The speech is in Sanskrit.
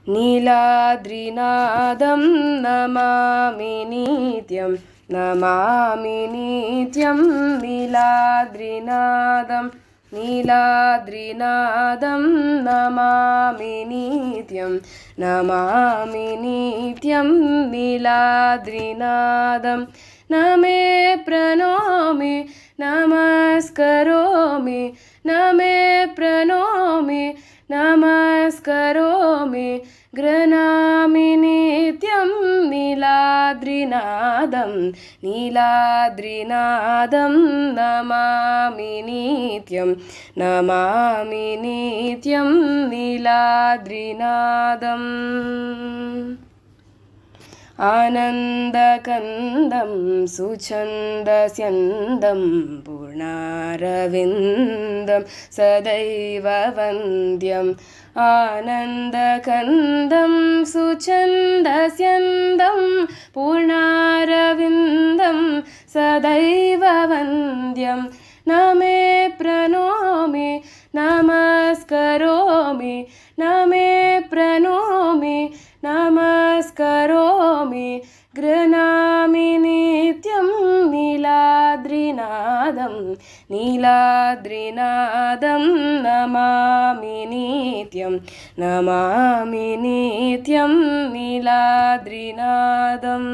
नीलाद्रिनादं नमामि नित्यं नमामि नित्यं नीलाद्रिनादं नीलाद्रिनादं नमामि नित्यं नमामि नित्यं नीलाद्रिनादं न मे प्रणोमि नमस्करोमि न मे प्रणोमि नमस्करोमि गृह्णामि नित्यं नीलाद्रिनादं नीलाद्रिनादं नमामि नित्यं नमामि नित्यं नीलाद्रिनादम् आनन्दकन्दं सुछन्दस्यन्दं पूर्णारविन्दं सदैव वन्द्यम् आनन्दकन्दं सुछन्दस्यन्दं पूर्णारविन्दं सदैव वन्द्यं न मे प्रणोमि नमस्करोमि न मे प्रणोमि नमस्करोमि गृह्णामि नित्यं नीलाद्रिनादं नीलाद्रिनादं नमामि नित्यं नमामि नित्यं नीलाद्रिनादम्।